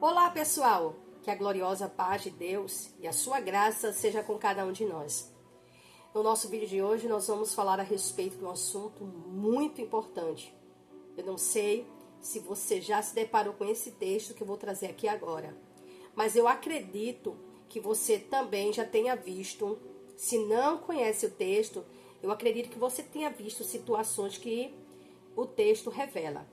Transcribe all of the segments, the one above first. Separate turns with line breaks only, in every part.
Olá, pessoal! Que a gloriosa paz de Deus e a sua graça seja com cada um de nós. No nosso vídeo de hoje, nós vamos falar a respeito de um assunto muito importante. Eu não sei se você já se deparou com esse texto que eu vou trazer aqui agora, mas eu acredito que você também já tenha visto. Se não conhece o texto, eu acredito que você tenha visto situações que o texto revela.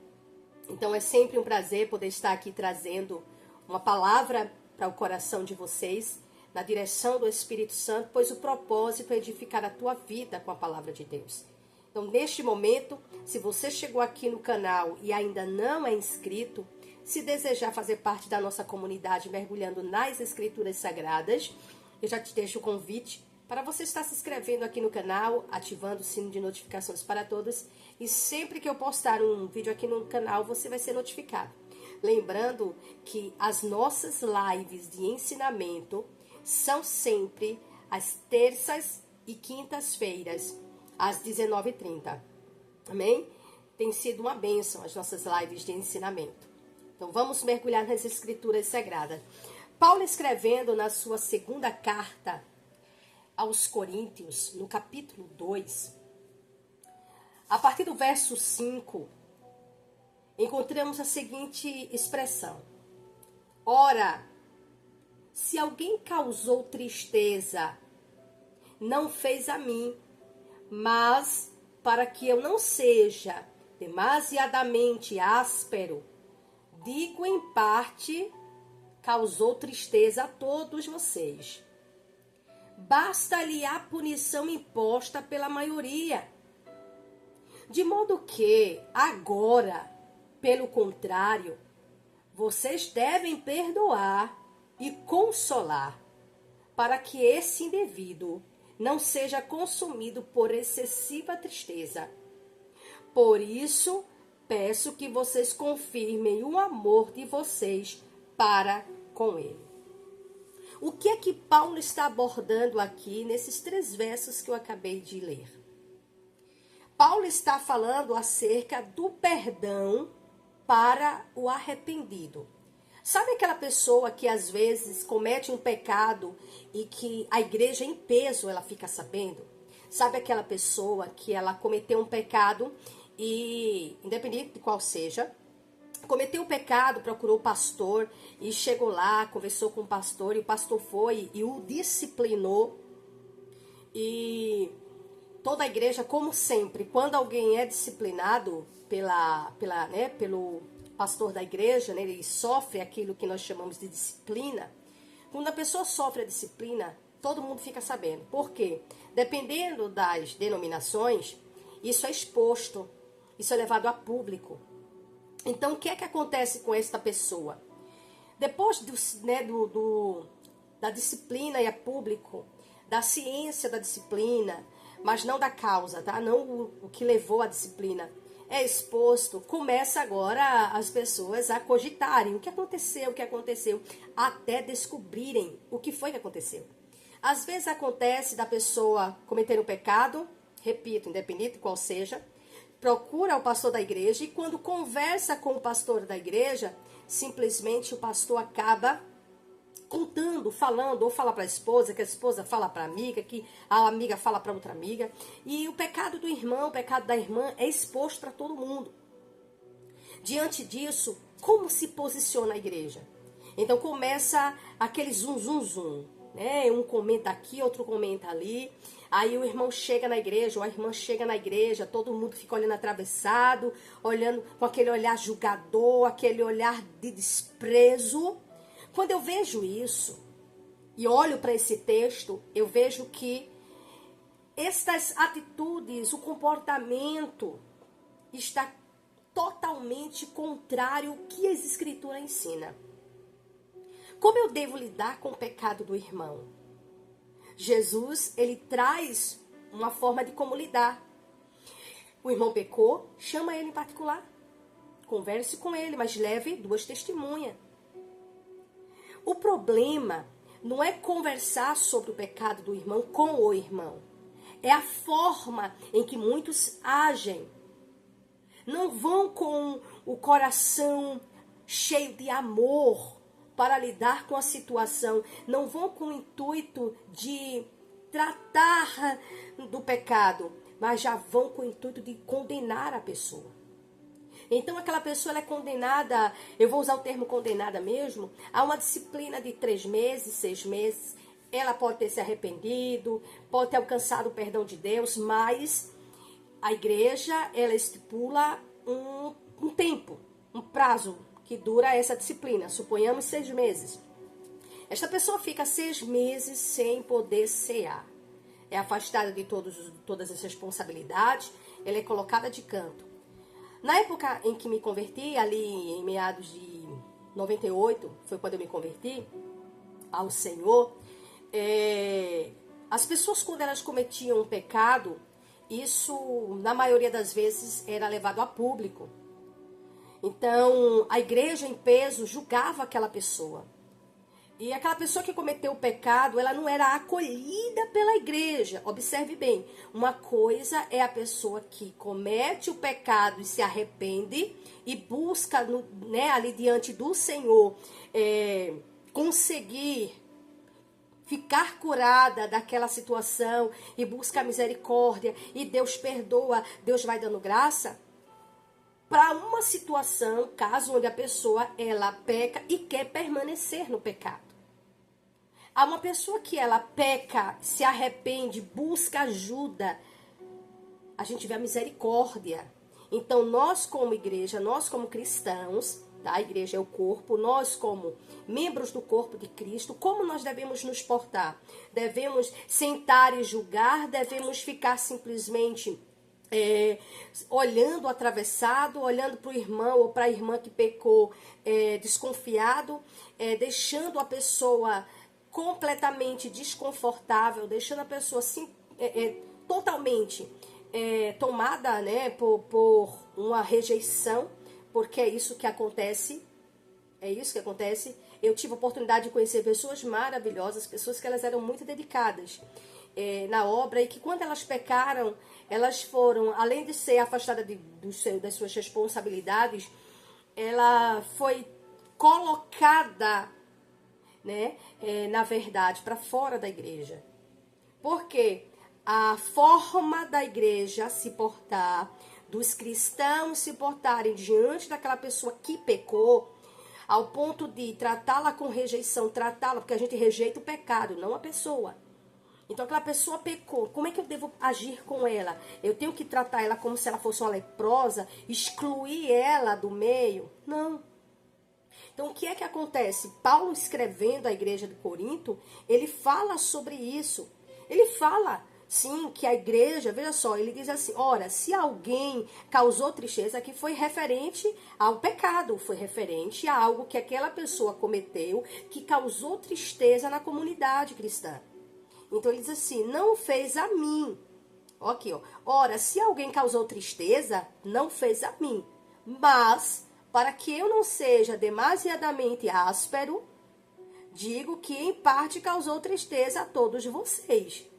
Então é sempre um prazer poder estar aqui trazendo uma palavra para o coração de vocês, na direção do Espírito Santo, pois o propósito é edificar a tua vida com a palavra de Deus. Então, neste momento, se você chegou aqui no canal e ainda não é inscrito, se desejar fazer parte da nossa comunidade mergulhando nas Escrituras Sagradas, eu já te deixo o convite para você estar se inscrevendo aqui no canal, ativando o sino de notificações para todos, e sempre que eu postar um vídeo aqui no canal, você vai ser notificado. Lembrando que as nossas lives de ensinamento são sempre às terças e quintas-feiras, às 19h30. Amém? Tem sido uma bênção as nossas lives de ensinamento. Então vamos mergulhar nas Escrituras Sagradas. Paulo, escrevendo na sua segunda carta aos Coríntios, no capítulo 2, a partir do verso 5, encontramos a seguinte expressão: ora, se alguém causou tristeza, não fez a mim, mas para que eu não seja demasiadamente áspero, digo em parte, causou tristeza a todos vocês. Basta-lhe a punição imposta pela maioria. De modo que, agora, pelo contrário, vocês devem perdoar e consolar, para que esse indivíduo não seja consumido por excessiva tristeza. Por isso, peço que vocês confirmem o amor de vocês para com ele. O que é que Paulo está abordando aqui nesses 3 versos que eu acabei de ler? Paulo está falando acerca do perdão para o arrependido. Sabe aquela pessoa que às vezes comete um pecado e que a igreja em peso ela fica sabendo? Sabe aquela pessoa que ela cometeu um pecado e, independente de qual seja, cometeu um pecado, procurou o pastor e chegou lá, conversou com o pastor e o pastor foi e o disciplinou. E toda a igreja, como sempre, quando alguém é disciplinado pelo pastor da igreja, né, ele sofre aquilo que nós chamamos de disciplina. Quando a pessoa sofre a disciplina, todo mundo fica sabendo. Por quê? Dependendo das denominações, isso é exposto, isso é levado a público. Então, o que é que acontece com esta pessoa? Depois da disciplina e a público, da ciência da disciplina, mas não da causa, tá? Não o que levou à disciplina, é exposto, começa agora as pessoas a cogitarem o que aconteceu, até descobrirem o que foi que aconteceu. Às vezes acontece da pessoa cometer um pecado, repito, independente de qual seja, procura o pastor da igreja e quando conversa com o pastor da igreja, simplesmente o pastor acaba contando, falando, ou fala para a esposa, que a esposa fala para a amiga, que a amiga fala para outra amiga. E o pecado do irmão, o pecado da irmã é exposto para todo mundo. Diante disso, como se posiciona a igreja? Então começa aquele zum, zum, zum, né? Um comenta aqui, outro comenta ali. Aí o irmão chega na igreja, ou a irmã chega na igreja, todo mundo fica olhando atravessado, olhando com aquele olhar julgador, aquele olhar de desprezo. Quando eu vejo isso e olho para esse texto, eu vejo que estas atitudes, o comportamento está totalmente contrário ao que as Escrituras ensinam. Como eu devo lidar com o pecado do irmão? Jesus, ele traz uma forma de como lidar. O irmão pecou, chama ele em particular. Converse com ele, mas leve 2 testemunhas. O problema não é conversar sobre o pecado do irmão com o irmão. É a forma em que muitos agem. Não vão com o coração cheio de amor para lidar com a situação, não vão com o intuito de tratar do pecado, mas já vão com o intuito de condenar a pessoa. Então aquela pessoa ela é condenada, eu vou usar o termo condenada mesmo, a uma disciplina de 3 meses, 6 meses. Ela pode ter se arrependido, pode ter alcançado o perdão de Deus, mas a igreja ela estipula um tempo, um prazo que dura essa disciplina, suponhamos 6 meses. Esta pessoa fica 6 meses sem poder cear. É afastada de todas as responsabilidades, ela é colocada de canto. Na época em que me converti, ali em meados de 98, foi quando eu me converti ao Senhor, as pessoas quando elas cometiam um pecado, isso na maioria das vezes era levado a público. Então a igreja em peso julgava aquela pessoa. E aquela pessoa que cometeu o pecado, ela não era acolhida pela igreja. Observe bem, uma coisa é a pessoa que comete o pecado e se arrepende e busca ali diante do Senhor conseguir ficar curada daquela situação e busca a misericórdia e Deus perdoa, Deus vai dando graça. Para uma situação, caso onde a pessoa ela peca e quer permanecer no pecado. Há uma pessoa que ela peca, se arrepende, busca ajuda, a gente vê a misericórdia. Então nós como igreja, nós como cristãos, tá? A igreja é o corpo, nós como membros do corpo de Cristo, como nós devemos nos portar? Devemos sentar e julgar, devemos ficar simplesmente olhando atravessado, olhando para o irmão ou para a irmã que pecou desconfiado, deixando a pessoa completamente desconfortável, deixando a pessoa assim, totalmente tomada por uma rejeição, porque é isso que acontece. É isso que acontece. Eu tive a oportunidade de conhecer pessoas maravilhosas, pessoas que elas eram muito dedicadas na obra e que quando elas pecaram, elas foram, além de ser afastada das suas responsabilidades, ela foi colocada, na verdade, para fora da igreja. Porque a forma da igreja se portar, dos cristãos se portarem diante daquela pessoa que pecou, ao ponto de tratá-la com rejeição, tratá-la, porque a gente rejeita o pecado, não a pessoa. Então aquela pessoa pecou, como é que eu devo agir com ela? Eu tenho que tratar ela como se ela fosse uma leprosa, excluir ela do meio? Não. Então o que é que acontece? Paulo escrevendo à igreja de Corinto, ele fala sobre isso. Ele fala, sim, que a igreja, veja só, ele diz assim, ora, se alguém causou tristeza, que foi referente ao pecado, foi referente a algo que aquela pessoa cometeu, que causou tristeza na comunidade cristã. Então ele diz assim, não fez a mim. Aqui, ó. Ora, se alguém causou tristeza, não fez a mim. Mas, para que eu não seja demasiadamente áspero, digo que em parte causou tristeza a todos vocês.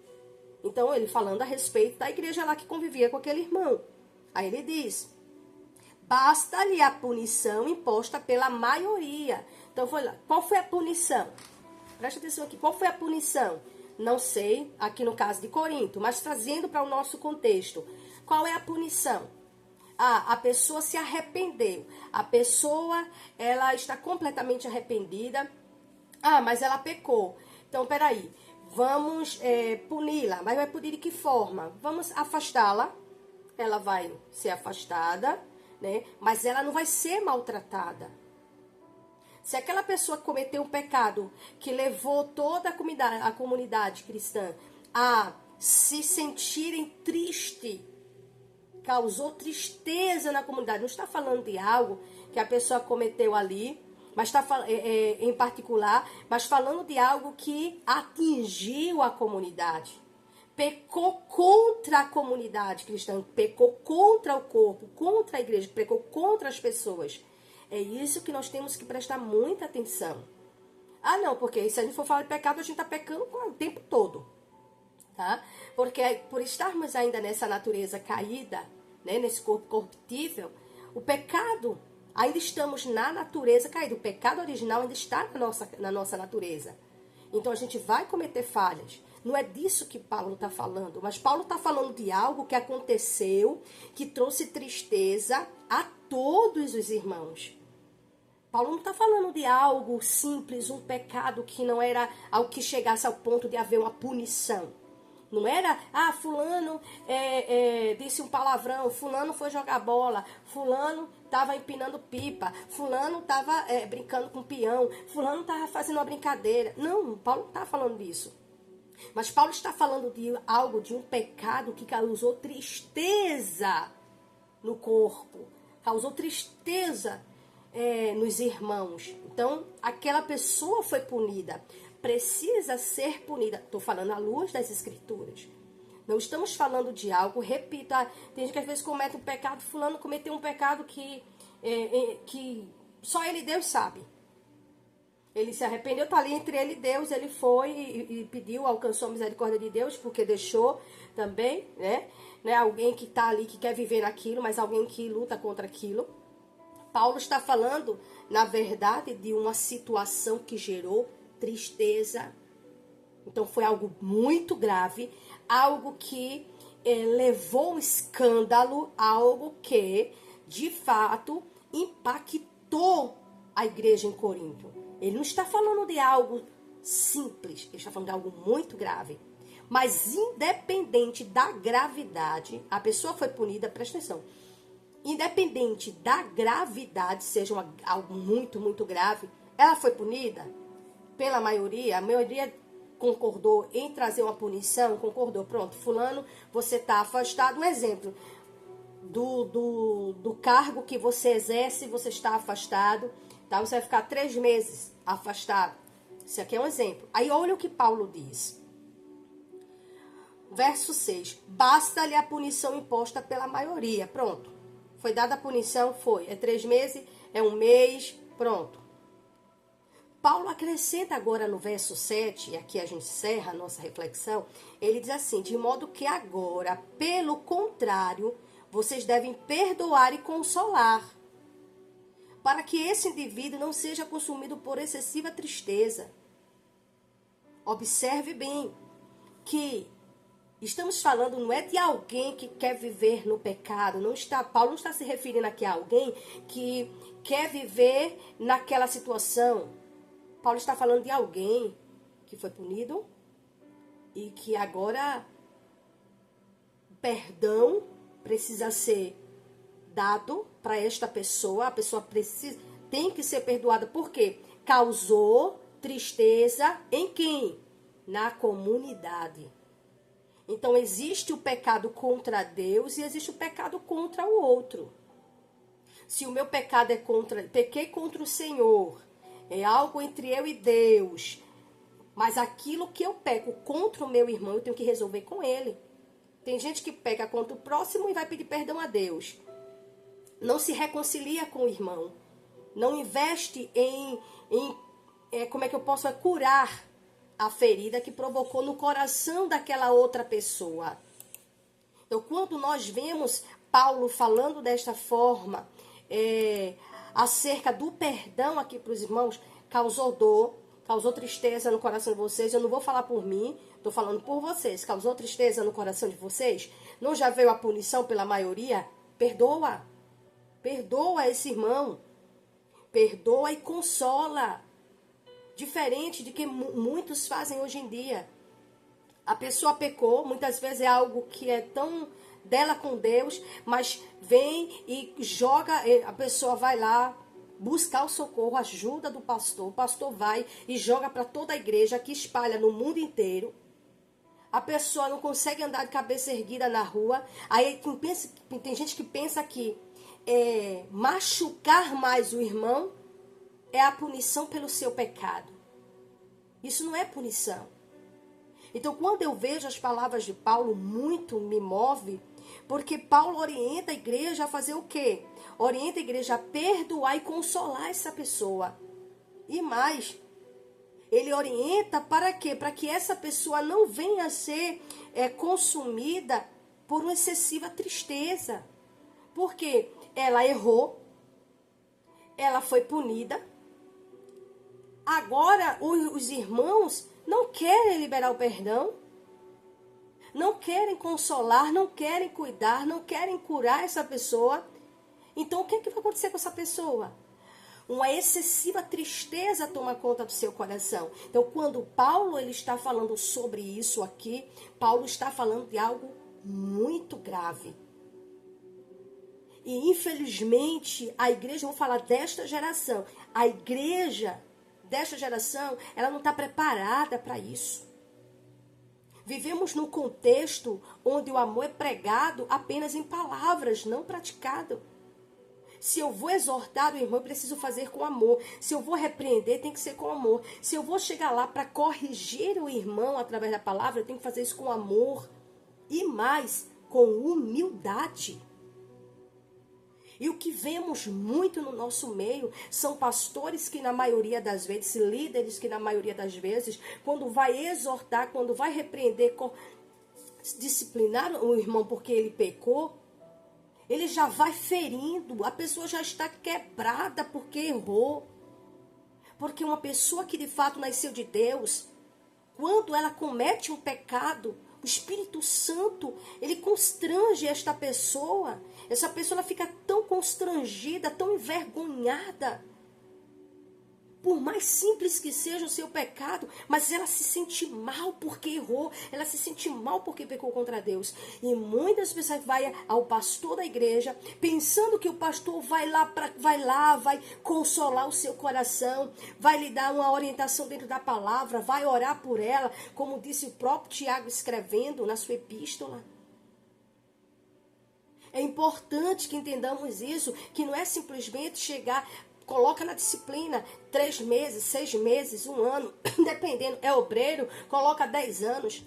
Então ele falando a respeito da igreja lá que convivia com aquele irmão. Aí ele diz, basta-lhe a punição imposta pela maioria. Então foi lá, qual foi a punição? Presta atenção aqui, qual foi a punição? Não sei, aqui no caso de Corinto, mas trazendo para o nosso contexto. Qual é a punição? A pessoa se arrependeu. A pessoa, ela está completamente arrependida. Mas ela pecou. Então, peraí. Vamos puni-la. Mas vai punir de que forma? Vamos afastá-la. Ela vai ser afastada, mas ela não vai ser maltratada. Se aquela pessoa cometeu um pecado que levou toda a comunidade cristã a se sentirem triste, causou tristeza na comunidade, não está falando de algo que a pessoa cometeu ali, mas está em particular, mas falando de algo que atingiu a comunidade. Pecou contra a comunidade cristã, pecou contra o corpo, contra a igreja, pecou contra as pessoas. É isso que nós temos que prestar muita atenção. Não, porque se a gente for falar de pecado, a gente está pecando o tempo todo. Tá? Porque por estarmos ainda nessa natureza caída, nesse corpo corruptível, o pecado, Ainda estamos na natureza caída. O pecado original ainda está na nossa natureza. Então a gente vai cometer falhas. Não é disso que Paulo está falando. Mas Paulo está falando de algo que aconteceu, que trouxe tristeza a todos os irmãos. Paulo não está falando de algo simples, um pecado que não era algo que chegasse ao ponto de haver uma punição. Não era, fulano disse um palavrão, fulano foi jogar bola, fulano estava empinando pipa, fulano estava brincando com peão, fulano estava fazendo uma brincadeira. Não, Paulo não está falando disso. Mas Paulo está falando de algo, de um pecado que causou tristeza no corpo, causou tristeza nos irmãos. Então, aquela pessoa foi punida. Precisa ser punida. Estou falando à luz das escrituras. Não estamos falando de algo, repito, tem gente que às vezes comete um pecado, fulano cometeu um pecado que só ele e Deus sabe. Ele se arrependeu, está ali entre ele e Deus, ele foi e pediu, alcançou a misericórdia de Deus, porque deixou também, né? Alguém que está ali, que quer viver naquilo, mas alguém que luta contra aquilo. Paulo está falando, na verdade, de uma situação que gerou tristeza. Então foi algo muito grave, algo que levou um escândalo, algo que, de fato, impactou a igreja em Corinto. Ele não está falando de algo simples, ele está falando de algo muito grave. Mas independente da gravidade, a pessoa foi punida, presta atenção. Independente da gravidade, seja algo muito, muito grave, ela foi punida pela maioria. A maioria concordou em trazer uma punição, concordou, pronto, fulano, você está afastado. Um exemplo do cargo que você exerce, você está afastado, tá? Você vai ficar 3 meses afastado. Isso aqui é um exemplo. Aí olha o que Paulo diz. Verso 6. Basta-lhe a punição imposta pela maioria. Pronto. Foi dada a punição, foi. É 3 meses, é 1 mês, pronto. Paulo acrescenta agora no verso 7, e aqui a gente encerra a nossa reflexão, ele diz assim, de modo que agora, pelo contrário, vocês devem perdoar e consolar, para que esse indivíduo não seja consumido por excessiva tristeza. Observe bem que estamos falando, não é de alguém que quer viver no pecado. Paulo não está se referindo aqui a alguém que quer viver naquela situação. Paulo está falando de alguém que foi punido e que agora perdão precisa ser dado para esta pessoa. A pessoa tem que ser perdoada porque causou tristeza em quem? Na comunidade. Então, existe o pecado contra Deus e existe o pecado contra o outro. Se o meu pecado pequei contra o Senhor, é algo entre eu e Deus, mas aquilo que eu peco contra o meu irmão, eu tenho que resolver com ele. Tem gente que peca contra o próximo e vai pedir perdão a Deus. Não reconcilia com o irmão. Não investe como é que eu posso curar a ferida que provocou no coração daquela outra pessoa. Então, quando nós vemos Paulo falando desta forma, acerca do perdão aqui para os irmãos, causou dor, causou tristeza no coração de vocês. Eu não vou falar por mim, estou falando por vocês. Causou tristeza no coração de vocês? Não já veio a punição pela maioria? Perdoa. Perdoa esse irmão. Perdoa e consola. Diferente de que muitos fazem hoje em dia. A pessoa pecou, muitas vezes é algo que é tão dela com Deus, mas vem e joga, a pessoa vai lá buscar o socorro, a ajuda do pastor, o pastor vai e joga para toda a igreja, que espalha no mundo inteiro. A pessoa não consegue andar de cabeça erguida na rua. Aí tem gente que pensa que machucar mais o irmão é a punição pelo seu pecado. Isso não é punição. Então, quando eu vejo as palavras de Paulo, muito me move, porque Paulo orienta a igreja a fazer o quê? Orienta a igreja a perdoar e consolar essa pessoa. E mais, ele orienta para quê? Para que essa pessoa não venha a ser consumida por uma excessiva tristeza. Porque ela errou, ela foi punida. Agora os irmãos não querem liberar o perdão, não querem consolar, não querem cuidar, não querem curar essa pessoa. Então o que vai acontecer com essa pessoa? Uma excessiva tristeza toma conta do seu coração. Então, quando Paulo ele está falando sobre isso aqui, Paulo está falando de algo muito grave. E, infelizmente, a igreja, vou falar desta geração, a igreja desta geração, ela não está preparada para isso. Vivemos num contexto onde o amor é pregado apenas em palavras, não praticado. Se eu vou exortar o irmão, eu preciso fazer com amor. Se eu vou repreender, tem que ser com amor. Se eu vou chegar lá para corrigir o irmão através da palavra, eu tenho que fazer isso com amor. E mais, com humildade. E o que vemos muito no nosso meio são pastores que na maioria das vezes, líderes que na maioria das vezes, quando vai exortar, quando vai repreender, disciplinar o irmão porque ele pecou, ele já vai ferindo, a pessoa já está quebrada porque errou. Porque uma pessoa que de fato nasceu de Deus, quando ela comete um pecado, o Espírito Santo, ele constrange esta pessoa. Essa pessoa ela fica tão constrangida, tão envergonhada. Por mais simples que seja o seu pecado, mas ela se sente mal porque errou, ela se sente mal porque pecou contra Deus. E muitas pessoas vão ao pastor da igreja, pensando que o pastor vai vai consolar o seu coração, vai lhe dar uma orientação dentro da palavra, vai orar por ela, como disse o próprio Tiago escrevendo na sua epístola. É importante que entendamos isso, que não é simplesmente chegar... Coloca na disciplina 3 meses, 6 meses, 1 ano, dependendo, é obreiro, coloca 10 anos.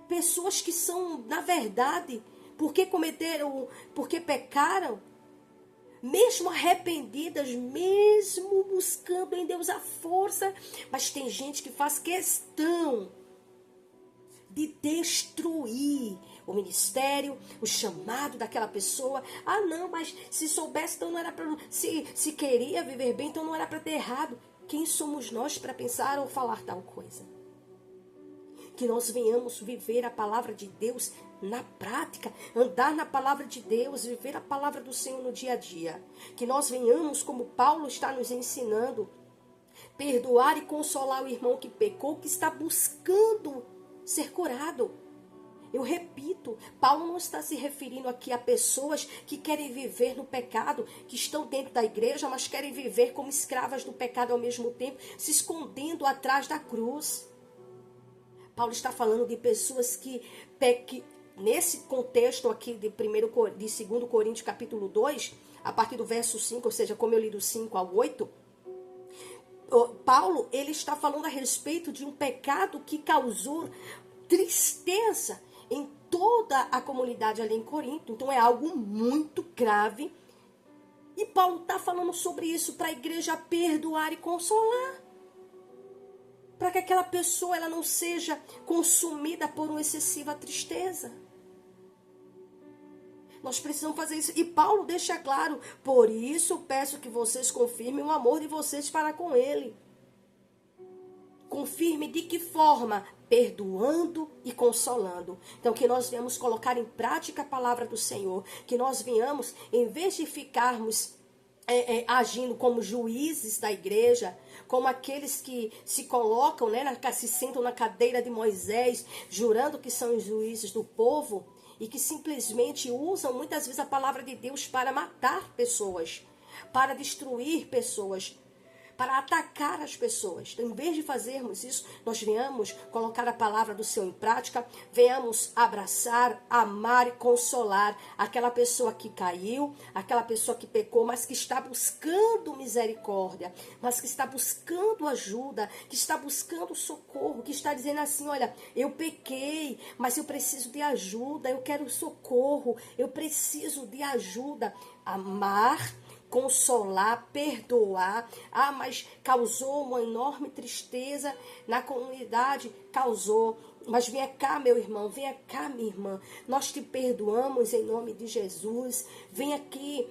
Pessoas que são, na verdade, porque pecaram, mesmo arrependidas, mesmo buscando em Deus a força, mas tem gente que faz questão de destruir o ministério, o chamado daquela pessoa. Ah, não, mas se soubesse, então não era para... Se queria viver bem, então não era para ter errado. Quem somos nós para pensar ou falar tal coisa? Que nós venhamos viver a palavra de Deus na prática, andar na palavra de Deus, viver a palavra do Senhor no dia a dia. Que nós venhamos, como Paulo está nos ensinando, perdoar e consolar o irmão que pecou, que está buscando ser curado. Eu repito, Paulo não está se referindo aqui a pessoas que querem viver no pecado, que estão dentro da igreja, mas querem viver como escravas do pecado ao mesmo tempo, se escondendo atrás da cruz. Paulo está falando de pessoas que nesse contexto aqui de 2 Coríntios capítulo 2, a partir do verso 5, ou seja, como eu li do 5 ao 8, Paulo ele está falando a respeito de um pecado que causou tristeza em toda a comunidade ali em Corinto. Então é algo muito grave. E Paulo está falando sobre isso para a igreja perdoar e consolar. Para que aquela pessoa ela não seja consumida por uma excessiva tristeza. Nós precisamos fazer isso. E Paulo deixa claro, por isso peço que vocês confirmem o amor de vocês para com ele. Confirme de que forma? Perdoando e consolando. Então, que nós venhamos colocar em prática a palavra do Senhor. Que nós venhamos, em vez de ficarmos agindo como juízes da igreja, como aqueles que se colocam, se sentam na cadeira de Moisés, jurando que são os juízes do povo, e que simplesmente usam muitas vezes a palavra de Deus para matar pessoas, para destruir pessoas, para atacar as pessoas. Então, em vez de fazermos isso, nós venhamos colocar a palavra do Senhor em prática, venhamos abraçar, amar e consolar aquela pessoa que caiu, aquela pessoa que pecou, mas que está buscando misericórdia, mas que está buscando ajuda, que está buscando socorro, que está dizendo assim, olha, eu pequei, mas eu preciso de ajuda, eu quero socorro, eu preciso de ajuda. Amar, consolar, perdoar. Ah, mas causou uma enorme tristeza na comunidade. Causou. Mas venha cá, meu irmão, venha cá, minha irmã. Nós te perdoamos em nome de Jesus. Vem aqui.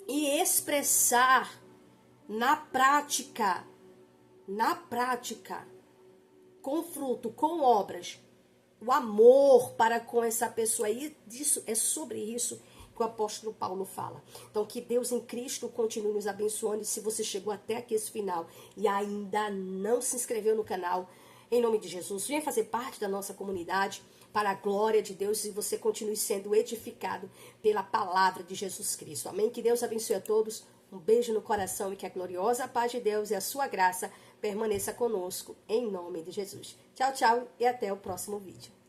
e expressar na prática, com fruto, com obras, o amor para com essa pessoa. E é sobre isso que o apóstolo Paulo fala. Então, que Deus em Cristo continue nos abençoando. E se você chegou até aqui esse final e ainda não se inscreveu no canal, em nome de Jesus, venha fazer parte da nossa comunidade para a glória de Deus e você continue sendo edificado pela palavra de Jesus Cristo. Amém? Que Deus abençoe a todos. Um beijo no coração e que a gloriosa paz de Deus e a sua graça permaneça conosco, em nome de Jesus. Tchau, tchau e até o próximo vídeo.